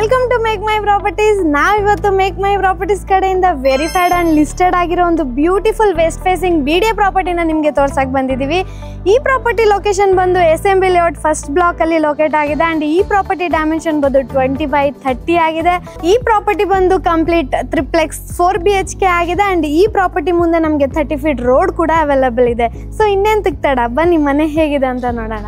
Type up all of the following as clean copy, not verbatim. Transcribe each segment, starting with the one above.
Welcome to make my properties. ನಾವು ಇವತ್ತು make my properties ಕಡೆಯಿಂದ ವೆರಿಫೈಡ್ ಆ್ಯಂಡ್ ಲಿಸ್ಟೆಡ್ ಆಗಿರೋ ಒಂದು ಬ್ಯೂಟಿಫುಲ್ ವೆಸ್ಟ್ ಫೇಸಿಂಗ್ BDA ಪ್ರಾಪರ್ಟಿನ ನಿಮಗೆ ತೋರ್ಸಕ್ಕೆ ಬಂದಿದ್ದೀವಿ. ಈ ಪ್ರಾಪರ್ಟಿ ಲೊಕೇಶನ್ ಬಂದು SMB ಲೇಔಟ್ ಫಸ್ಟ್ ಬ್ಲಾಕಲ್ಲಿ ಲೊಕೇಟ್ ಆಗಿದೆ ಆ್ಯಂಡ್ ಈ ಪ್ರಾಪರ್ಟಿ ಡೈಮೆನ್ಷನ್ ಬಂದು 20/30 ಆಗಿದೆ. ಈ ಪ್ರಾಪರ್ಟಿ ಬಂದು ಕಂಪ್ಲೀಟ್ ಟ್ರಿಪ್ಲೆಕ್ಸ್ 4 BHK ಆಗಿದೆ ಆ್ಯಂಡ್ ಈ ಪ್ರಾಪರ್ಟಿ ಮುಂದೆ ನಮಗೆ 30 ಫೀಟ್ ರೋಡ್ ಕೂಡ ಅವೈಲಬಲ್ ಇದೆ. ಸೊ ಇನ್ನೇನು ತಡ, ಬನ್ನಿ ಮನೆ ಹೇಗಿದೆ ಅಂತ ನೋಡೋಣ.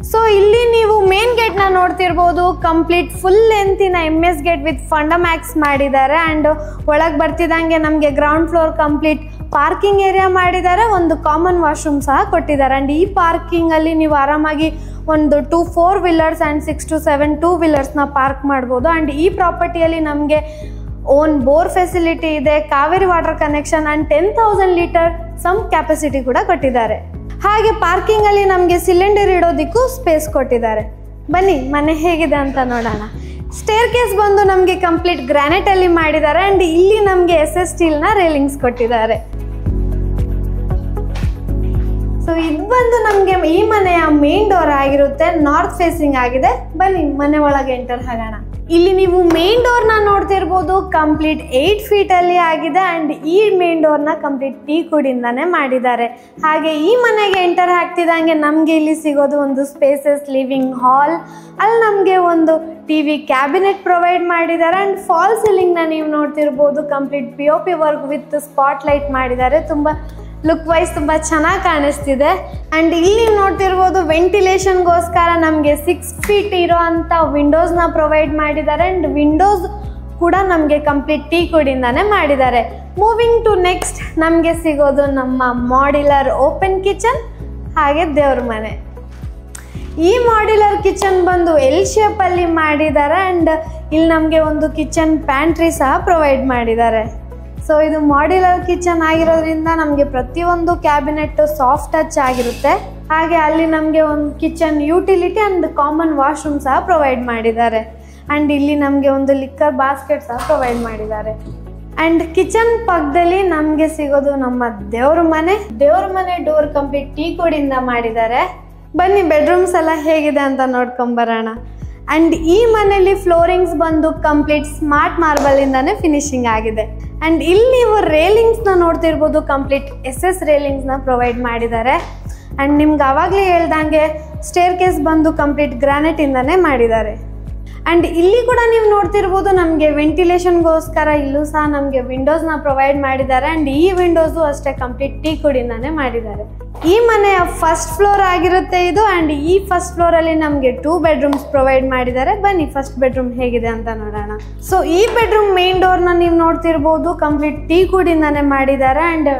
ಸೊ ಇಲ್ಲಿ ನೀವು ಮೇನ್ ಗೇಟ್ ನ ನೋಡ್ತಿರ್ಬೋದು. ಕಂಪ್ಲೀಟ್ ಫುಲ್ ಲೆಂತಿನ MS ಗೇಟ್ ವಿತ್ ಫಂಡಮ್ಯಾಕ್ಸ್ ಮಾಡಿದ್ದಾರೆ ಆ್ಯಂಡ್ ಒಳಗೆ ಬರ್ತಿದ್ದಂಗೆ ನಮಗೆ ground floor complete parking area ಮಾಡಿದ್ದಾರೆ. ಒಂದು ಕಾಮನ್ ವಾಶ್ರೂಮ್ ಸಹ ಕೊಟ್ಟಿದ್ದಾರೆ ಆ್ಯಂಡ್ ಈ ಪಾರ್ಕಿಂಗ್ ಅಲ್ಲಿ ನೀವು ಆರಾಮಾಗಿ ಒಂದು 2 4 ವೀಲರ್ಸ್ ಆ್ಯಂಡ್ 6 to 7 2 ವೀಲರ್ಸ್ನ ಪಾರ್ಕ್ ಮಾಡ್ಬೋದು. ಆ್ಯಂಡ್ ಈ ಪ್ರಾಪರ್ಟಿಯಲ್ಲಿ ನಮಗೆ ಓನ್ ಬೋರ್ ಫೆಸಿಲಿಟಿ ಇದೆ, Kaveri water connection and 10,000 litre sump capacity ಕೂಡ ಕೊಟ್ಟಿದ್ದಾರೆ. ಹಾಗೆ ಪಾರ್ಕಿಂಗ್ ಅಲ್ಲಿ ನಮಗೆ ಸಿಲಿಂಡರ್ ಇಡೋದಕ್ಕೂ ಸ್ಪೇಸ್ ಕೊಟ್ಟಿದ್ದಾರೆ. ಬನ್ನಿ ಮನೆ ಹೇಗಿದೆ ಅಂತ ನೋಡೋಣ. ಸ್ಟೇರ್ ಕೇಸ್ ಬಂದು ನಮಗೆ ಕಂಪ್ಲೀಟ್ ಗ್ರಾನೈಟ್ ಅಲ್ಲಿ ಮಾಡಿದ್ದಾರೆ ಆ್ಯಂಡ್ ಇಲ್ಲಿ ನಮಗೆ SS ಸ್ಟೀಲ್ನ ರೇಲಿಂಗ್ಸ್ ಕೊಟ್ಟಿದ್ದಾರೆ. ಸೊ ಇದು ಬಂದು ನಮಗೆ ಈ ಮನೆಯ ಮೇನ್ ಡೋರ್ ಆಗಿರುತ್ತೆ, ನಾರ್ತ್ ಫೇಸಿಂಗ್ ಆಗಿದೆ. ಬನ್ನಿ ಮನೆ ಒಳಗೆ ಎಂಟರ್ ಆಗೋಣ. ಇಲ್ಲಿ ನೀವು ಮೇನ್ ಡೋರ್ನ ನೋಡ್ತಿರ್ಬೋದು. ಕಂಪ್ಲೀಟ್ 8 ಫೀಟಲ್ಲಿ ಆಗಿದೆ ಆ್ಯಂಡ್ ಈ ಮೇನ್ ಡೋರ್ನ ಕಂಪ್ಲೀಟ್ ಟೀಕ್ವುಡ್ಡಿಂದಾನೇ ಮಾಡಿದ್ದಾರೆ. ಹಾಗೆ ಈ ಮನೆಗೆ ಎಂಟರ್ ಆಗ್ತಿದ್ದಂಗೆ ನಮಗೆ ಇಲ್ಲಿ ಸಿಗೋದು ಒಂದು ಸ್ಪೇಸಸ್ ಲಿವಿಂಗ್ ಹಾಲ್. ಅಲ್ಲಿ ನಮಗೆ ಒಂದು TV ಕ್ಯಾಬಿನೆಟ್ ಪ್ರೊವೈಡ್ ಮಾಡಿದ್ದಾರೆ ಆ್ಯಂಡ್ ಫಾಲ್ ಸೀಲಿಂಗ್ನ ನೀವು ನೋಡ್ತಿರ್ಬೋದು. Complete POP work with spot light ಮಾಡಿದ್ದಾರೆ. ತುಂಬ ಲುಕ್ ವೈಸ್ ತುಂಬ ಚೆನ್ನಾಗಿ ಕಾಣಿಸ್ತಿದೆ. ಆ್ಯಂಡ್ ಇಲ್ಲಿ ನೀವು ನೋಡ್ತಿರ್ಬೋದು ವೆಂಟಿಲೇಷನ್ಗೋಸ್ಕರ ನಮಗೆ 6 ಫೀಟ್ ಇರೋ ಅಂಥ ವಿಂಡೋಸ್ನ ಪ್ರೊವೈಡ್ ಮಾಡಿದ್ದಾರೆ ಆ್ಯಂಡ್ ವಿಂಡೋಸ್ ಕೂಡ ನಮಗೆ ಕಂಪ್ಲೀಟ್ ಟೀಕ್ವುಡ್ಡಿಂದಾನೇ ಮಾಡಿದ್ದಾರೆ. ಮೂವಿಂಗ್ ಟು ನೆಕ್ಸ್ಟ್ ನಮಗೆ ಸಿಗೋದು ನಮ್ಮ ಮಾಡ್ಯುಲರ್ ಓಪನ್ ಕಿಚನ್ ಹಾಗೆ ದೇವ್ರ ಮನೆ. ಈ ಮಾಡ್ಯುಲರ್ ಕಿಚನ್ ಬಂದು L ಶೇಪಲ್ಲಿ ಮಾಡಿದ್ದಾರೆ ಆ್ಯಂಡ್ ಇಲ್ಲಿ ನಮಗೆ ಒಂದು ಕಿಚನ್ ಪ್ಯಾಂಟ್ರಿ ಸಹ ಪ್ರೊವೈಡ್ ಮಾಡಿದ್ದಾರೆ. ಸೊ ಇದು ಮಾಡ್ಯುಲರ್ ಕಿಚನ್ ಆಗಿರೋದ್ರಿಂದ ನಮಗೆ ಪ್ರತಿಯೊಂದು ಕ್ಯಾಬಿನೆಟ್ ಸಾಫ್ಟ್ ಟಚ್ ಆಗಿರುತ್ತೆ. ಹಾಗೆ ಅಲ್ಲಿ ನಮಗೆ ಒಂದು kitchen utility and common washroom ಸಹ ಪ್ರೊವೈಡ್ ಮಾಡಿದ್ದಾರೆ ಆ್ಯಂಡ್ ಇಲ್ಲಿ ನಮಗೆ ಒಂದು ಲಿಕ್ಕರ್ ಬಾಸ್ಕೆಟ್ ಸಹ ಪ್ರೊವೈಡ್ ಮಾಡಿದ್ದಾರೆ. ಆ್ಯಂಡ್ ಕಿಚನ್ ಪಕ್ಕದಲ್ಲಿ ನಮಗೆ ಸಿಗೋದು ನಮ್ಮ ದೇವ್ರ ಮನೆ. ದೇವ್ರ ಮನೆ ಡೋರ್ ಕಂಪ್ಲೀಟ್ ಟೀಕ್ವುಡ್ಡಿಂದ ಮಾಡಿದ್ದಾರೆ. ಬನ್ನಿ ಬೆಡ್ರೂಮ್ಸ್ ಎಲ್ಲ ಹೇಗಿದೆ ಅಂತ ನೋಡ್ಕೊಂಬರೋಣ. ಆ್ಯಂಡ್ ಈ ಮನೆಯಲ್ಲಿ ಫ್ಲೋರಿಂಗ್ಸ್ ಬಂದು ಕಂಪ್ಲೀಟ್ ಸ್ಮಾರ್ಟ್ ಮಾರ್ಬಲಿಂದಾನೇ ಫಿನಿಶಿಂಗ್ ಆಗಿದೆ. ಆ್ಯಂಡ್ ಇಲ್ಲಿ ನೀವು ರೇಲಿಂಗ್ಸ್ನ ನೋಡ್ತಿರ್ಬೋದು. ಕಂಪ್ಲೀಟ್ SS ರೇಲಿಂಗ್ಸ್ನ ಪ್ರೊವೈಡ್ ಮಾಡಿದ್ದಾರೆ ಆ್ಯಂಡ್ ನಿಮ್ಗೆ ಆವಾಗಲೇ ಹೇಳ್ದಂಗೆ ಸ್ಟೇರ್ ಕೇಸ್ ಬಂದು ಕಂಪ್ಲೀಟ್ ಗ್ರಾನೈಟಿಂದಾನೇ ಮಾಡಿದ್ದಾರೆ. ಆ್ಯಂಡ್ ಇಲ್ಲಿ ಕೂಡ ನೀವು ನೋಡ್ತಿರ್ಬೋದು ನಮಗೆ ವೆಂಟಿಲೇಷನ್ಗೋಸ್ಕರ ಇಲ್ಲೂ ಸಹ ನಮಗೆ ವಿಂಡೋಸ್ನ ಪ್ರೊವೈಡ್ ಮಾಡಿದ್ದಾರೆ ಆ್ಯಂಡ್ ಈ ವಿಂಡೋಸು ಅಷ್ಟೇ ಕಂಪ್ಲೀಟ್ ಟೀಕ್ವುಡ್ಡಿಂದಾನೇ ಮಾಡಿದ್ದಾರೆ. ಈ ಮನೆಯ ಫಸ್ಟ್ ಫ್ಲೋರ್ ಆಗಿರುತ್ತೆ ಇದು ಆ್ಯಂಡ್ ಈ ಫಸ್ಟ್ ಫ್ಲೋರಲ್ಲಿ ನಮಗೆ 2 ಬೆಡ್ರೂಮ್ಸ್ ಪ್ರೊವೈಡ್ ಮಾಡಿದ್ದಾರೆ. ಬನ್ನಿ ಫಸ್ಟ್ ಬೆಡ್ರೂಮ್ ಹೇಗಿದೆ ಅಂತ ನೋಡೋಣ. ಸೊ ಈ ಬೆಡ್ರೂಮ್ ಮೇನ್ ಡೋರ್ನ ನೀವು ನೋಡ್ತಿರ್ಬೋದು. ಕಂಪ್ಲೀಟ್ ಟೀಕ್ವುಡ್ಡಿಂದಾನೇ ಮಾಡಿದ್ದಾರೆ ಆ್ಯಂಡ್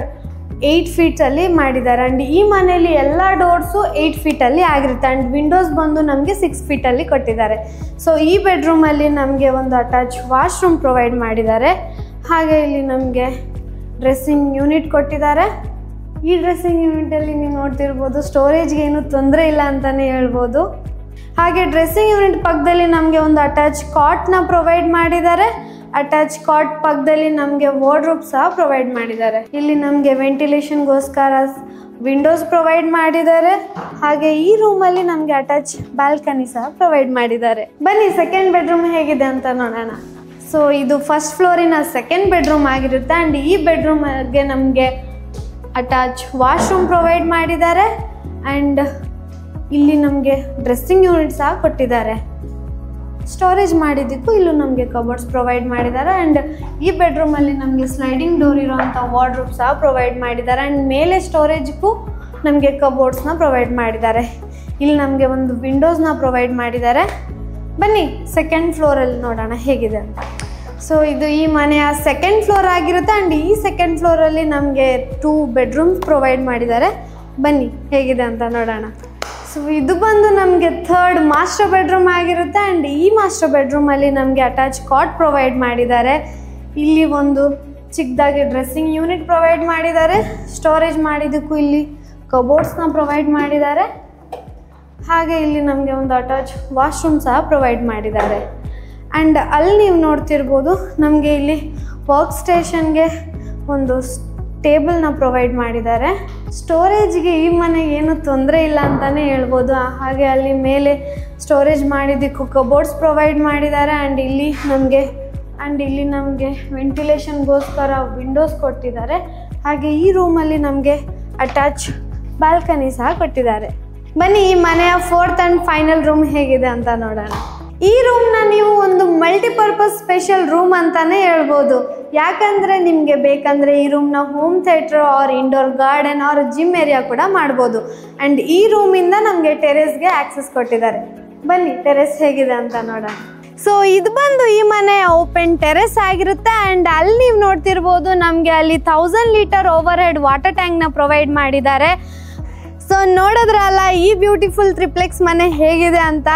8 ಫೀಟಲ್ಲಿ ಮಾಡಿದ್ದಾರೆ ಆ್ಯಂಡ್ ಈ ಮನೆಯಲ್ಲಿ ಎಲ್ಲ ಡೋರ್ಸು 8 ಫೀಟಲ್ಲಿ ಆಗಿರುತ್ತೆ ಆ್ಯಂಡ್ ವಿಂಡೋಸ್ ಬಂದು ನಮಗೆ 6 ಫೀಟಲ್ಲಿ ಕೊಟ್ಟಿದ್ದಾರೆ. ಸೊ ಈ ಬೆಡ್ರೂಮಲ್ಲಿ ನಮಗೆ ಒಂದು ಅಟ್ಯಾಚ್ ವಾಶ್ರೂಮ್ ಪ್ರೊವೈಡ್ ಮಾಡಿದ್ದಾರೆ. ಹಾಗೆ ಇಲ್ಲಿ ನಮಗೆ ಡ್ರೆಸ್ಸಿಂಗ್ ಯೂನಿಟ್ ಕೊಟ್ಟಿದ್ದಾರೆ. ಈ ಡ್ರೆಸ್ಸಿಂಗ್ ಯೂನಿಟಲ್ಲಿ ನೀವು ನೋಡ್ತಿರ್ಬೋದು ಸ್ಟೋರೇಜ್ಗೆ ಏನೂ ತೊಂದರೆ ಇಲ್ಲ ಅಂತಲೇ ಹೇಳ್ಬೋದು. ಹಾಗೆ ಡ್ರೆಸ್ಸಿಂಗ್ ಯೂನಿಟ್ ಪಕ್ಕದಲ್ಲಿ ನಮಗೆ ಒಂದು ಅಟ್ಯಾಚ್ ಕಾಟ್ನ ಪ್ರೊವೈಡ್ ಮಾಡಿದ್ದಾರೆ. ಅಟ್ಯಾಚ್ ಕಾಟ್ ಪಕ್ಕದಲ್ಲಿ ನಮಗೆ ವಾರ್ಡ್ರೋಬ್ ಸಹ ಪ್ರೊವೈಡ್ ಮಾಡಿದ್ದಾರೆ. ಇಲ್ಲಿ ನಮಗೆ ವೆಂಟಿಲೇಷನ್ಗೋಸ್ಕರ ವಿಂಡೋಸ್ ಪ್ರೊವೈಡ್ ಮಾಡಿದ್ದಾರೆ. ಹಾಗೆ ಈ ರೂಮಲ್ಲಿ ನಮಗೆ ಅಟ್ಯಾಚ್ ಬಾಲ್ಕನಿ ಸಹ ಪ್ರೊವೈಡ್ ಮಾಡಿದ್ದಾರೆ. ಬನ್ನಿ ಸೆಕೆಂಡ್ ಬೆಡ್ರೂಮ್ ಹೇಗಿದೆ ಅಂತ ನೋಡೋಣ. ಸೊ ಇದು ಫಸ್ಟ್ ಫ್ಲೋರಿನ ಸೆಕೆಂಡ್ ಬೆಡ್ರೂಮ್ ಆಗಿರುತ್ತೆ ಆ್ಯಂಡ್ ಈ ಬೆಡ್ರೂಮ್ಗೆ ನಮಗೆ ಅಟ್ಯಾಚ್ ವಾಶ್ರೂಮ್ ಪ್ರೊವೈಡ್ ಮಾಡಿದ್ದಾರೆ ಆ್ಯಂಡ್ ಇಲ್ಲಿ ನಮಗೆ ಡ್ರೆಸ್ಸಿಂಗ್ ಯೂನಿಟ್ ಸಹ ಕೊಟ್ಟಿದ್ದಾರೆ. ಸ್ಟೋರೇಜ್ ಮಾಡಿದ್ದಕ್ಕೂ ಇಲ್ಲೂ ನಮಗೆ ಕಬೋರ್ಡ್ಸ್ ಪ್ರೊವೈಡ್ ಮಾಡಿದ್ದಾರೆ ಆ್ಯಂಡ್ ಈ ಬೆಡ್ರೂಮಲ್ಲಿ ನಮಗೆ ಸ್ಲೈಡಿಂಗ್ ಡೋರ್ ಇರೋವಂಥ ವಾರ್ಡ್ರೋಬ್ ಸಹ ಪ್ರೊವೈಡ್ ಮಾಡಿದ್ದಾರೆ ಆ್ಯಂಡ್ ಮೇಲೆ ಸ್ಟೋರೇಜ್ಗೂ ನಮಗೆ ಕಬೋರ್ಡ್ಸ್ನ ಪ್ರೊವೈಡ್ ಮಾಡಿದ್ದಾರೆ. ಇಲ್ಲಿ ನಮಗೆ ಒಂದು ವಿಂಡೋಸ್ನ ಪ್ರೊವೈಡ್ ಮಾಡಿದ್ದಾರೆ. ಬನ್ನಿ ಸೆಕೆಂಡ್ ಫ್ಲೋರಲ್ಲಿ ನೋಡೋಣ ಹೇಗಿದೆ ಅಂತ. ಸೊ ಇದು ಈ ಮನೆಯ ಸೆಕೆಂಡ್ ಫ್ಲೋರ್ ಆಗಿರುತ್ತೆ ಆ್ಯಂಡ್ ಈ ಸೆಕೆಂಡ್ ಫ್ಲೋರಲ್ಲಿ ನಮಗೆ 2 ಬೆಡ್ರೂಮ್ಸ್ ಪ್ರೊವೈಡ್ ಮಾಡಿದ್ದಾರೆ. ಬನ್ನಿ ಹೇಗಿದೆ ಅಂತ ನೋಡೋಣ. ಸೊ ಇದು ಬಂದು ನಮಗೆ 3rd ಮಾಸ್ಟರ್ ಬೆಡ್ರೂಮ್ ಆಗಿರುತ್ತೆ ಆ್ಯಂಡ್ ಈ ಮಾಸ್ಟರ್ ಬೆಡ್ರೂಮಲ್ಲಿ ನಮಗೆ ಅಟ್ಯಾಚ್ ಕಾಟ್ ಪ್ರೊವೈಡ್ ಮಾಡಿದ್ದಾರೆ. ಇಲ್ಲಿ ಒಂದು ಚಿಕ್ಕದಾಗಿ ಡ್ರೆಸ್ಸಿಂಗ್ ಯೂನಿಟ್ ಪ್ರೊವೈಡ್ ಮಾಡಿದ್ದಾರೆ. ಸ್ಟೋರೇಜ್ ಮಾಡಿದ್ದಕ್ಕೂ ಇಲ್ಲಿ ಕಬೋರ್ಡ್ಸ್ನ ಪ್ರೊವೈಡ್ ಮಾಡಿದ್ದಾರೆ. ಹಾಗೆ ಇಲ್ಲಿ ನಮಗೆ ಒಂದು ಅಟ್ಯಾಚ್ ವಾಶ್ರೂಮ್ ಸಹ ಪ್ರೊವೈಡ್ ಮಾಡಿದ್ದಾರೆ. ಆ್ಯಂಡ್ ಅಲ್ಲಿ ನೀವು ನೋಡ್ತಿರ್ಬೋದು ನಮಗೆ ಇಲ್ಲಿ ವರ್ಕ್ ಸ್ಟೇಷನ್ಗೆ ಒಂದು ಟೇಬಲ್ನ ಪ್ರೊವೈಡ್ ಮಾಡಿದ್ದಾರೆ. ಸ್ಟೋರೇಜ್ಗೆ ಈ ಮನೆಗೆ ಏನು ತೊಂದರೆ ಇಲ್ಲ ಅಂತಲೇ ಹೇಳ್ಬೋದು. ಹಾಗೆ ಅಲ್ಲಿ ಮೇಲೆ ಸ್ಟೋರೇಜ್ ಮಾಡಿದ್ದಕ್ಕೂ ಕಬೋರ್ಡ್ಸ್ ಪ್ರೊವೈಡ್ ಮಾಡಿದ್ದಾರೆ. ಆ್ಯಂಡ್ ಇಲ್ಲಿ ನಮಗೆ ವೆಂಟಿಲೇಷನ್ಗೋಸ್ಕರ ವಿಂಡೋಸ್ ಕೊಟ್ಟಿದ್ದಾರೆ. ಹಾಗೆ ಈ ರೂಮಲ್ಲಿ ನಮಗೆ ಅಟ್ಯಾಚ್ ಬಾಲ್ಕನಿ ಸಹ ಕೊಟ್ಟಿದ್ದಾರೆ. ಬನ್ನಿ ಈ ಮನೆಯ 4th ಆ್ಯಂಡ್ ಫೈನಲ್ ರೂಮ್ ಹೇಗಿದೆ ಅಂತ ನೋಡೋಣ. ಈ ರೂಮ್ನ ನೀವು ಒಂದು ಮಲ್ಟಿಪರ್ಪಸ್ ಸ್ಪೆಷಲ್ ರೂಮ್ ಅಂತಲೇ ಹೇಳ್ಬೋದು. ಯಾಕಂದರೆ ನಿಮಗೆ ಬೇಕಂದರೆ ಈ ರೂಮ್ನ home theatre or indoor garden or gym area ಕೂಡ ಮಾಡ್ಬೋದು. ಆ್ಯಂಡ್ ಈ ರೂಮಿಂದ ನಮಗೆ ಟೆರೆಸ್ಗೆ ಆಕ್ಸೆಸ್ ಕೊಟ್ಟಿದ್ದಾರೆ. ಬನ್ನಿ ಟೆರೆಸ್ ಹೇಗಿದೆ ಅಂತ ನೋಡೋಣ. ಸೊ ಇದು ಬಂದು ಈ ಮನೆ ಓಪನ್ ಟೆರೆಸ್ ಆಗಿರುತ್ತೆ. ಆ್ಯಂಡ್ ಅಲ್ಲಿ ನೀವು ನೋಡ್ತಿರ್ಬೋದು ನಮಗೆ ಅಲ್ಲಿ 1000 ಲೀಟರ್ ಓವರ್ ಹೆಡ್ ವಾಟರ್ ಟ್ಯಾಂಕ್ನ ಪ್ರೊವೈಡ್ ಮಾಡಿದ್ದಾರೆ. ಸೊ ನೋಡಿದ್ರಲ್ಲ ಈ ಬ್ಯೂಟಿಫುಲ್ ಟ್ರಿಪ್ಲೆಕ್ಸ್ ಮನೆ ಹೇಗಿದೆ ಅಂತ.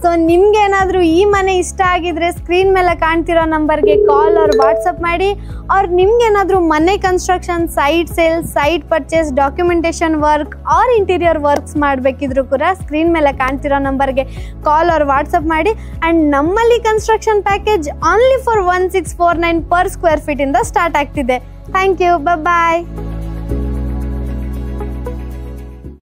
ಸೊ ನಿಮ್ಗೇನಾದರೂ ಈ ಮನೆ ಇಷ್ಟ ಆಗಿದ್ರೆ ಸ್ಕ್ರೀನ್ ಮೇಲೆ ಕಾಣ್ತಿರೋ ನಂಬರ್ಗೆ ಕಾಲ್ ಆರ್ ವಾಟ್ಸಪ್ ಮಾಡಿ. ಆರ್ ನಿಮ್ಗೇನಾದರೂ ಮನೆ construction, site sale, site purchase, documentation work or interior works ಮಾಡಬೇಕಿದ್ರು ಕೂಡ ಸ್ಕ್ರೀನ್ ಮೇಲೆ ಕಾಣ್ತಿರೋ ನಂಬರ್ಗೆ ಕಾಲ್ ಆರ್ ವಾಟ್ಸಪ್ ಮಾಡಿ. ಆ್ಯಂಡ್ ನಮ್ಮಲ್ಲಿ construction package only for 1649 per square feet ಇಂದ ಸ್ಟಾರ್ಟ್ ಆಗ್ತಿದೆ. Thank you, bye.